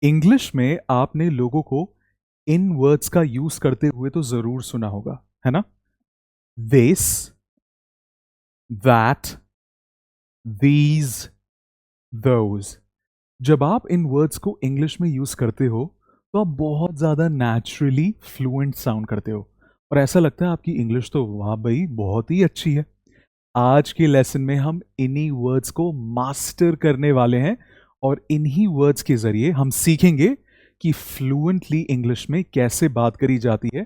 English में आपने लोगों को इन वर्ड्स का यूज करते हुए तो जरूर सुना होगा, है ना? This, that, these, those. जब आप इन वर्ड्स को इंग्लिश में यूज करते हो तो आप बहुत ज्यादा नेचुरली फ्लुएंट साउंड करते हो और ऐसा लगता है आपकी इंग्लिश तो वाह भाई बहुत ही अच्छी है। आज के लेसन में हम इन्हीं वर्ड्स को मास्टर करने वाले हैं और इन्हीं वर्ड्स के जरिए हम सीखेंगे कि फ्लुएंटली इंग्लिश में कैसे बात करी जाती है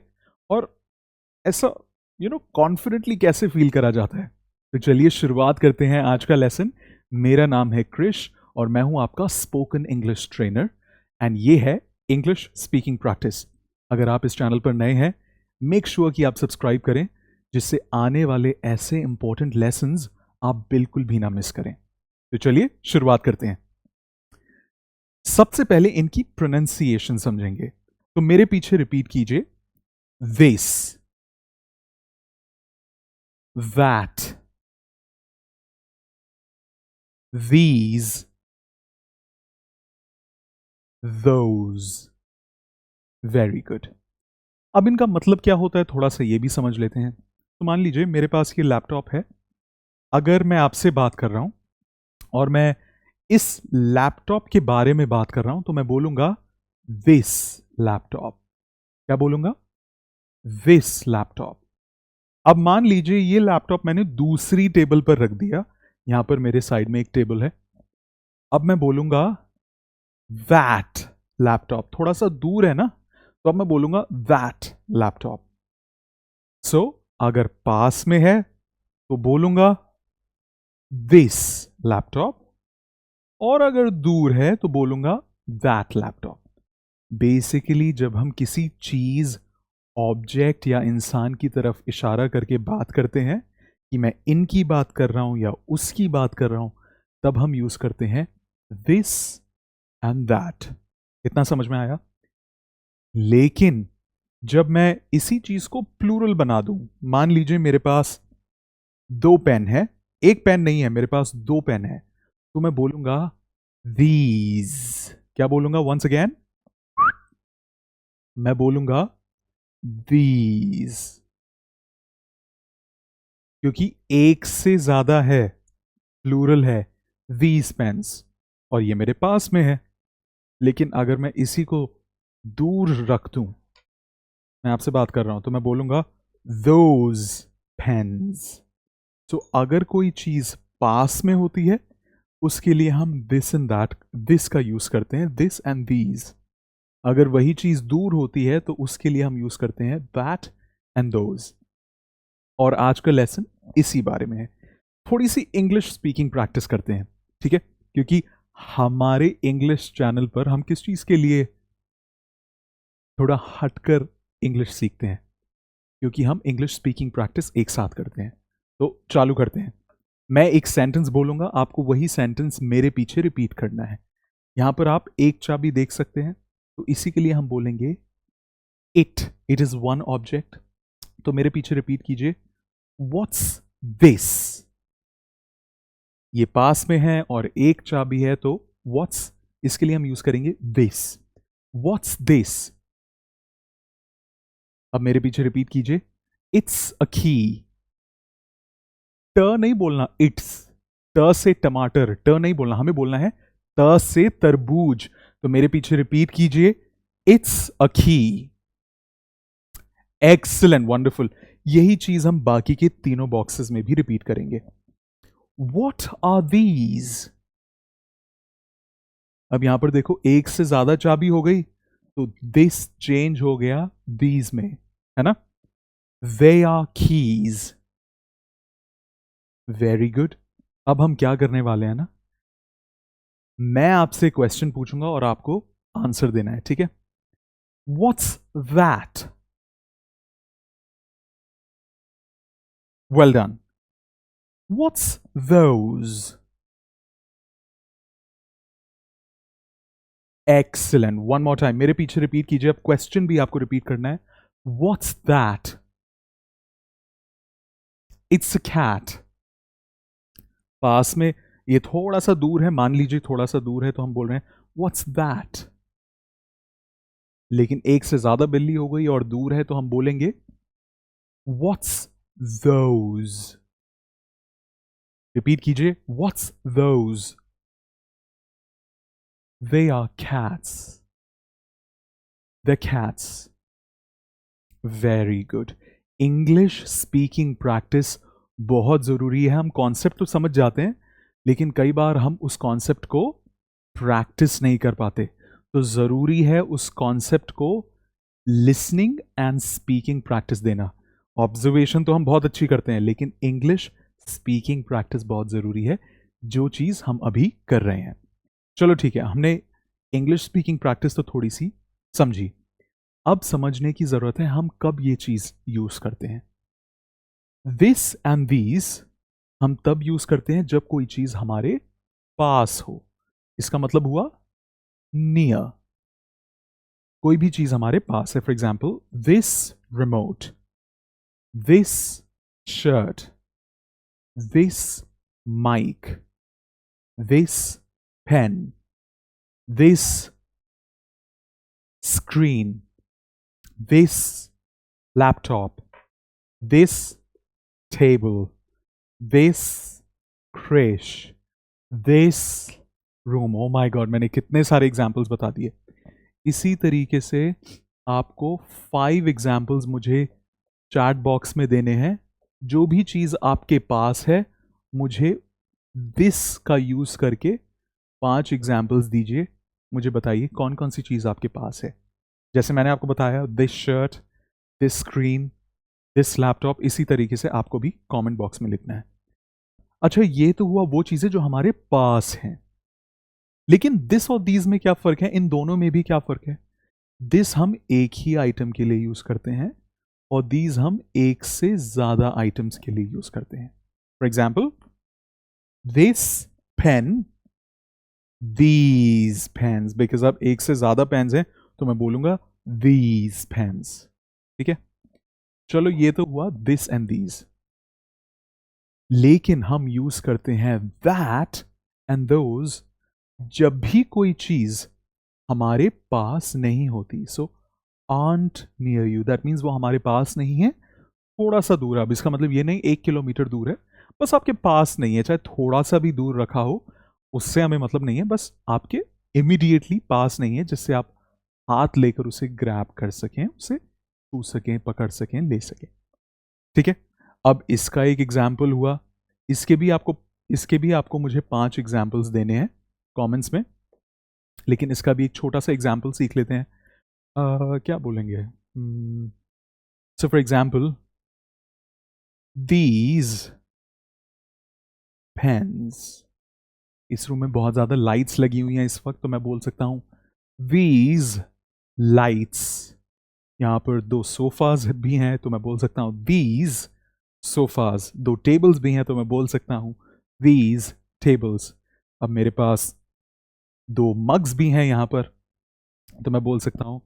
और ऐसा कॉन्फिडेंटली कैसे फील करा जाता है। तो चलिए शुरुआत करते हैं आज का लेसन। मेरा नाम है क्रिश और मैं हूं आपका स्पोकन इंग्लिश ट्रेनर एंड ये है इंग्लिश स्पीकिंग प्रैक्टिस। अगर आप इस चैनल पर नए हैं, मेक श्योर कि आप सब्सक्राइब करें जिससे आने वाले ऐसे इंपॉर्टेंट लेसन्स आप बिल्कुल भी ना मिस करें। तो चलिए शुरुआत करते हैं। सबसे पहले इनकी प्रोनाउंसिएशन समझेंगे, तो मेरे पीछे रिपीट कीजिए। This, that, these, those। Very good. अब इनका मतलब क्या होता है थोड़ा सा ये भी समझ लेते हैं। तो मान लीजिए मेरे पास ये लैपटॉप है। अगर मैं आपसे बात कर रहा हूं और मैं इस लैपटॉप के बारे में बात कर रहा हूं तो मैं बोलूंगा दिस लैपटॉप। क्या बोलूंगा? This laptop. अब मान लीजिए ये लैपटॉप मैंने दूसरी टेबल पर रख दिया। यहां पर मेरे साइड में एक टेबल है। अब मैं बोलूंगा दैट लैपटॉप। थोड़ा सा दूर है ना, तो अब मैं बोलूंगा दैट लैपटॉप। सो अगर पास में है तो बोलूंगा दिस लैपटॉप और अगर दूर है तो बोलूंगा दैट लैपटॉप। बेसिकली जब हम किसी चीज, ऑब्जेक्ट या इंसान की तरफ इशारा करके बात करते हैं कि मैं इनकी बात कर रहा हूं या उसकी बात कर रहा हूं, तब हम यूज करते हैं दिस एंड दैट। इतना समझ में आया? लेकिन जब मैं इसी चीज को प्लूरल बना दूं, मान लीजिए मेरे पास दो पेन है, एक पेन नहीं है, मेरे पास दो पेन है, तो मैं बोलूंगा these। क्या बोलूंगा? वंस अगेन मैं बोलूंगा these, क्योंकि एक से ज्यादा है, प्लूरल है these pens और ये मेरे पास में है। लेकिन अगर मैं इसी को दूर रख दूं, मैं आपसे बात कर रहा हूं, तो मैं बोलूंगा those pens। तो अगर कोई चीज पास में होती है उसके लिए हम दिस एंड दैट, दिस का यूज करते हैं, दिस एंड दीज। अगर वही चीज दूर होती है तो उसके लिए हम यूज करते हैं दैट एंड दोज। और आज का लेसन इसी बारे में है। थोड़ी सी इंग्लिश स्पीकिंग प्रैक्टिस करते हैं, ठीक है? क्योंकि हमारे इंग्लिश चैनल पर हम किस चीज के लिए थोड़ा हटकर इंग्लिश सीखते हैं, क्योंकि हम इंग्लिश स्पीकिंग प्रैक्टिस एक साथ करते हैं। तो चालू करते हैं। मैं एक सेंटेंस बोलूंगा, आपको वही सेंटेंस मेरे पीछे रिपीट करना है। यहां पर आप एक चाबी देख सकते हैं, तो इसी के लिए हम बोलेंगे it. It is one object. तो मेरे पीछे रिपीट कीजिए, व्हाट्स दिस। ये पास में है और एक चाबी है, तो व्हाट्स, इसके लिए हम यूज करेंगे दिस। What's this. अब मेरे पीछे रिपीट कीजिए, इट्स अ की। ट नहीं बोलना, इट्स। ट से टमाटर, ट नहीं बोलना, हमें बोलना है त से तरबूज। तो मेरे पीछे रिपीट कीजिए, इट्स अ की। Excellent, wonderful. यही चीज हम बाकी के तीनों बॉक्सेस में भी रिपीट करेंगे। What are these. अब यहां पर देखो, एक से ज्यादा चाबी हो गई तो दिस चेंज हो गया दीज में, है ना? They are keys. Very good. अब हम क्या करने वाले हैं ना, मैं आपसे क्वेश्चन पूछूंगा और आपको आंसर देना है, ठीक है? What's that. Well done. What's those. Excellent. One more time, मेरे पीछे रिपीट कीजिए। अब क्वेश्चन भी आपको रिपीट करना है। What's that. It's a cat. पास में, ये थोड़ा सा दूर है, मान लीजिए थोड़ा सा दूर है, तो हम बोल रहे हैं व्हाट्स दैट। लेकिन एक से ज्यादा बिल्ली हो गई और दूर है तो हम बोलेंगे व्हाट्स those। रिपीट कीजिए, what's those। They are cats। The cats। Very good. English speaking practice बहुत ज़रूरी है। हम कॉन्सेप्ट तो समझ जाते हैं, लेकिन कई बार हम उस कॉन्सेप्ट को प्रैक्टिस नहीं कर पाते। तो ज़रूरी है उस कॉन्सेप्ट को लिसनिंग एंड स्पीकिंग प्रैक्टिस देना। ऑब्जर्वेशन तो हम बहुत अच्छी करते हैं, लेकिन इंग्लिश स्पीकिंग प्रैक्टिस बहुत ज़रूरी है, जो चीज़ हम अभी कर रहे हैं। चलो ठीक है, हमने इंग्लिश स्पीकिंग प्रैक्टिस तो थोड़ी सी समझी। अब समझने की जरूरत है हम कब ये चीज यूज करते हैं। दिस एंड दीज हम तब यूज करते हैं जब कोई चीज हमारे पास हो। इसका मतलब हुआ नियर। कोई भी चीज हमारे पास है, for example this remote, this shirt, this mic, this pen, this screen, this laptop, this table, this crèche, this room। oh my god, मैंने कितने सारे एग्जाम्पल्स बता दिए। इसी तरीके से आपको 5 एग्जाम्पल्स मुझे चैट बॉक्स में देने हैं। जो भी चीज़ आपके पास है, मुझे this का यूज़ करके 5 एग्जाम्पल्स दीजिए। मुझे बताइए कौन कौन सी चीज़ आपके पास है। जैसे मैंने आपको बताया, this shirt, this screen, this laptop. इसी तरीके से आपको भी कमेंट बॉक्स में लिखना है। अच्छा, ये तो हुआ वो चीजें जो हमारे पास हैं, लेकिन दिस और दीज में क्या फर्क है? इन दोनों में भी क्या फर्क है? दिस हम एक ही आइटम के लिए यूज करते हैं और दीज हम एक से ज्यादा आइटम्स के लिए यूज करते हैं। For example, this pen, these pens. Because अब एक से ज्यादा पेन्स हैं तो मैं बोलूंगा दीज पेन्स। ठीक है, चलो ये तो हुआ दिस एंड दीज। लेकिन हम यूज करते हैं दैट एंड दोज जब भी कोई चीज हमारे पास नहीं होती। सो aren't near you, that means वो हमारे पास नहीं है, थोड़ा सा दूर है। अब इसका मतलब ये नहीं 1 किलोमीटर दूर है, बस आपके पास नहीं है। चाहे थोड़ा सा भी दूर रखा हो, उससे हमें मतलब नहीं है, बस आपके इमीडिएटली पास नहीं है, जिससे आप हाथ लेकर उसे ग्रैब कर सकें, उसे छू सकें, पकड़ सकें, ले सकें। ठीक है, अब इसका एक एग्जाम्पल हुआ। इसके भी आपको मुझे 5 एग्जाम्पल्स देने हैं कमेंट्स में, लेकिन इसका भी एक छोटा सा एग्जाम्पल सीख लेते हैं। क्या बोलेंगे? So for example, these pens. इस रूम में बहुत ज्यादा लाइट्स लगी हुई हैं इस वक्त, तो मैं बोल सकता हूं दीज लाइट्स। यहां पर 2 सोफाज भी हैं, तो मैं बोल सकता हूं दीज सोफाज। 2 टेबल्स भी हैं, तो मैं बोल सकता हूं दीज टेबल्स। अब मेरे पास 2 मग्स भी हैं यहां पर, तो मैं बोल सकता हूं,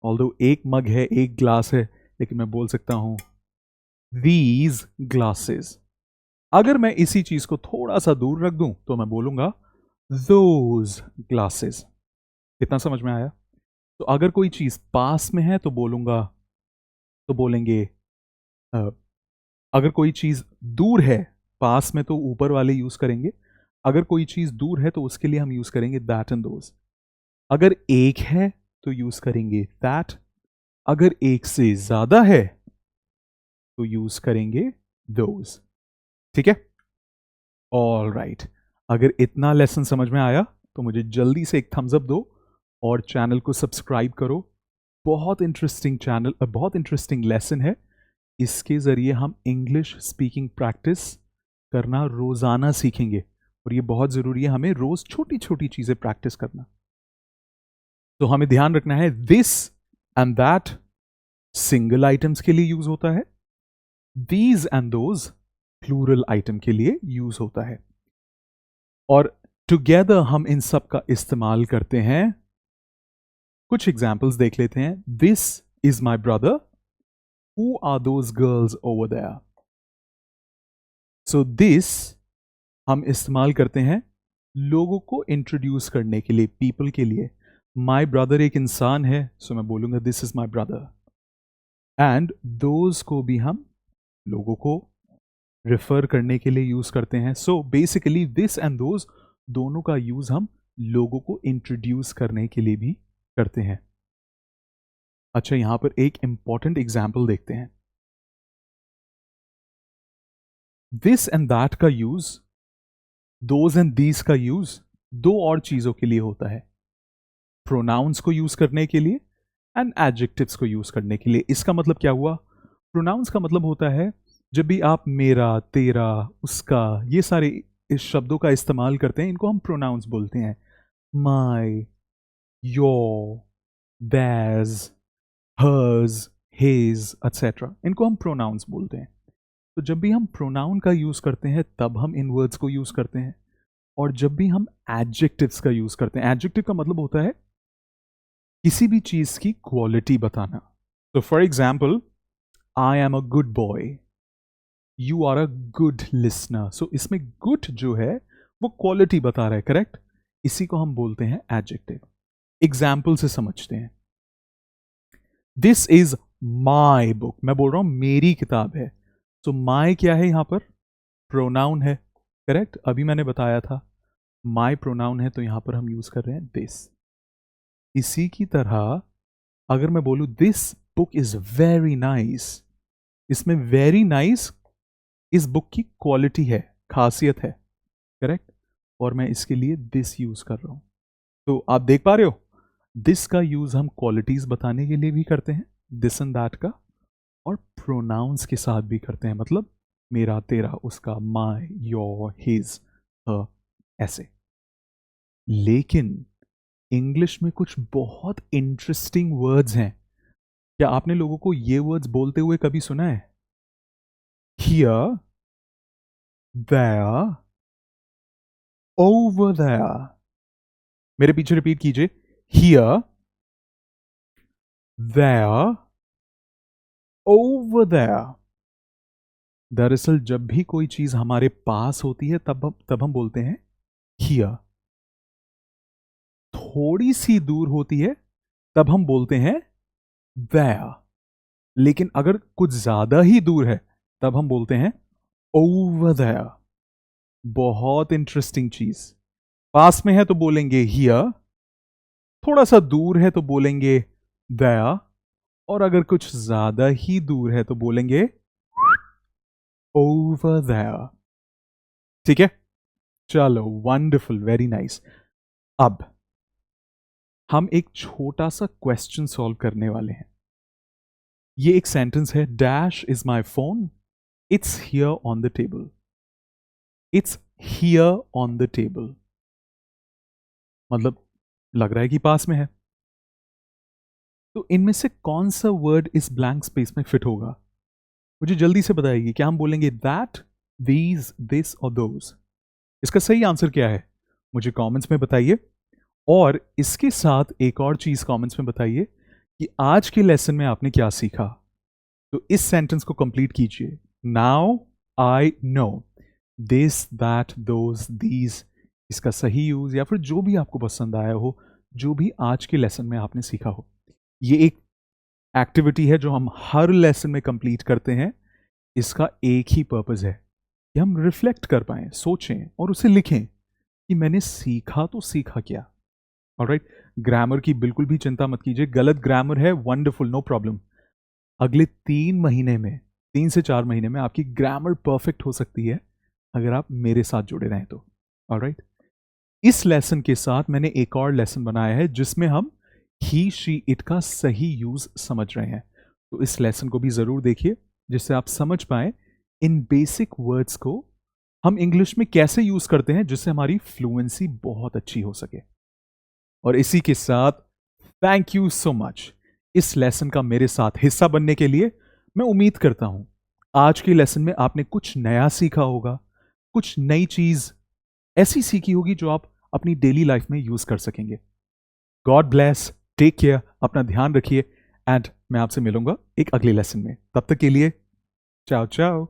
ऑल्दो एक मग है, एक ग्लास है, लेकिन मैं बोल सकता हूं दीज ग्लासेस। अगर मैं इसी चीज को थोड़ा सा दूर रख दूं तो मैं बोलूंगा those glasses। कितना समझ में आया? तो अगर कोई चीज पास में है तो बोलेंगे अगर कोई चीज दूर है, पास में तो ऊपर वाले यूज करेंगे। अगर कोई चीज दूर है तो उसके लिए हम यूज करेंगे दैट एंड दोज। अगर एक है तो यूज करेंगे दैट। अगर एक से ज्यादा है तो यूज करेंगे दोज। ठीक है, ऑल राइट। अगर इतना लेसन समझ में आया तो मुझे जल्दी से एक थम्स अप दो और चैनल को सब्सक्राइब करो। बहुत इंटरेस्टिंग चैनल, बहुत इंटरेस्टिंग लेसन है। इसके ज़रिए हम इंग्लिश स्पीकिंग प्रैक्टिस करना रोज़ाना सीखेंगे, और ये बहुत ज़रूरी है, हमें रोज़ छोटी छोटी चीज़ें प्रैक्टिस करना। तो हमें ध्यान रखना है, this and that single items के लिए यूज होता है, these and those plural item के लिए यूज होता है, और टुगेदर हम इन सब का इस्तेमाल करते हैं। कुछ एग्जाम्पल्स देख लेते हैं। This is my brother, Who are those girls over there? So this हम इस्तेमाल करते हैं लोगों को इंट्रोड्यूस करने के लिए, पीपल के लिए। माई ब्रदर एक इंसान है, सो मैं बोलूंगा this is my brother. And those को भी हम लोगों को रेफर करने के लिए यूज करते हैं। So basically this and those दोनों का यूज हम लोगों को इंट्रोड्यूस करने के लिए भी करते हैं। अच्छा, यहां पर एक इंपॉर्टेंट एग्जाम्पल देखते हैं। दिस एंड दैट का यूज, दोज एंड दीज का यूज दो और चीजों के लिए होता है, प्रोनाउंस को यूज करने के लिए एंड एडजेक्टिव्स को यूज करने के लिए। इसका मतलब क्या हुआ? प्रोनाउंस का मतलब होता है जब भी आप मेरा, तेरा, उसका, ये सारे इस शब्दों का इस्तेमाल करते हैं, इनको हम प्रोनाउंस बोलते हैं। माई, your, theirs, hers, his, etc. इनको हम प्रोनाउंस बोलते हैं। तो जब भी हम प्रोनाउन का यूज करते हैं तब हम इन वर्ड्स को यूज करते हैं, और जब भी हम एडजेक्टिव्स का यूज करते हैं, एडजेक्टिव का मतलब होता है किसी भी चीज की क्वालिटी बताना। तो for example, I am a good boy, you are a good listener. So इसमें गुड जो है वो क्वालिटी बता रहा है, करेक्ट? इसी को हम बोलते हैं एडजेक्टिव। एग्जाम्पल से समझते हैं। दिस इज माई बुक, मैं बोल रहा हूं मेरी किताब है। तो माई क्या है यहां पर? प्रोनाउन है, करेक्ट? अभी मैंने बताया था माई प्रोनाउन है, तो यहां पर हम यूज कर रहे हैं दिस। इसी की तरह अगर मैं बोलूं this book is very nice, इसमें वेरी नाइस इस बुक की क्वालिटी है, खासियत है, करेक्ट? और मैं इसके लिए दिस यूज कर रहा हूं। तो आप देख पा रहे हो, दिस का यूज हम क्वालिटीज बताने के लिए भी करते हैं, दिस एंड दैट का, और प्रोनाउंस के साथ भी करते हैं, मतलब मेरा, तेरा, उसका, माय, योर, हिज, ऐसे। लेकिन इंग्लिश में कुछ बहुत इंटरेस्टिंग वर्ड्स हैं। क्या आपने लोगों को ये वर्ड्स बोलते हुए कभी सुना है? Here, there, over there. मेरे पीछे रिपीट कीजिए, हियर, देयर, ओवर देयर। दरअसल जब भी कोई चीज हमारे पास होती है तब हम बोलते हैं हियर। थोड़ी सी दूर होती है तब हम बोलते हैं देयर। लेकिन अगर कुछ ज्यादा ही दूर है तब हम बोलते हैं ओवर देयर। बहुत इंटरेस्टिंग चीज। पास में है तो बोलेंगे हियर, थोड़ा सा दूर है तो बोलेंगे देयर, और अगर कुछ ज्यादा ही दूर है तो बोलेंगे ओवर देयर। ठीक है, चलो, वंडरफुल, वेरी नाइस। अब हम एक छोटा सा क्वेश्चन सॉल्व करने वाले हैं। ये एक सेंटेंस है, dash is my phone, it's here on the table. It's here on the table मतलब लग रहा है कि पास में है। तो इनमें से कौन सा वर्ड इस ब्लैंक स्पेस में फिट होगा? मुझे जल्दी से बताइए। क्या हम बोलेंगे दैट, दीज, दिस और दोज? इसका सही आंसर क्या है मुझे कमेंट्स में बताइए। और इसके साथ एक और चीज कमेंट्स में बताइए कि आज के लेसन में आपने क्या सीखा। तो इस सेंटेंस को कंप्लीट कीजिए। Now I know this, that, those, these, इसका सही यूज या फिर जो भी आपको पसंद आया हो, जो भी आज के लेसन में आपने सीखा हो। ये एक एक्टिविटी है जो हम हर लेसन में कंप्लीट करते हैं। इसका एक ही पर्पस है कि हम रिफ्लेक्ट कर पाएं, सोचें और उसे लिखें कि मैंने सीखा तो सीखा क्या। ऑलराइट, ग्रामर की बिल्कुल भी चिंता मत कीजिए। गलत ग्रामर है, वंडरफुल, नो प्रॉब्लम। अगले 3 महीने में, 3 से 4 महीने में आपकी ग्रामर परफेक्ट हो सकती है अगर आप मेरे साथ जुड़े रहें तो। ऑलराइट, इस लेसन के साथ मैंने एक और लेसन बनाया है जिसमें हम ही, शी, इट का सही यूज समझ रहे हैं। तो इस लेसन को भी जरूर देखिए जिससे आप समझ पाए इन बेसिक वर्ड्स को हम इंग्लिश में कैसे यूज करते हैं जिससे हमारी फ्लुएंसी बहुत अच्छी हो सके। और इसी के साथ थैंक यू सो मच इस लेसन का मेरे साथ हिस्सा बनने के लिए। मैं उम्मीद करता हूं आज के लेसन में आपने कुछ नया सीखा होगा, कुछ नई चीज ऐसी सीखी होगी जो आप अपनी डेली लाइफ में यूज कर सकेंगे। गॉड ब्लेस, टेक केयर, अपना ध्यान रखिए, एंड मैं आपसे मिलूंगा एक अगले लेसन में। तब तक के लिए चाओ चाओ।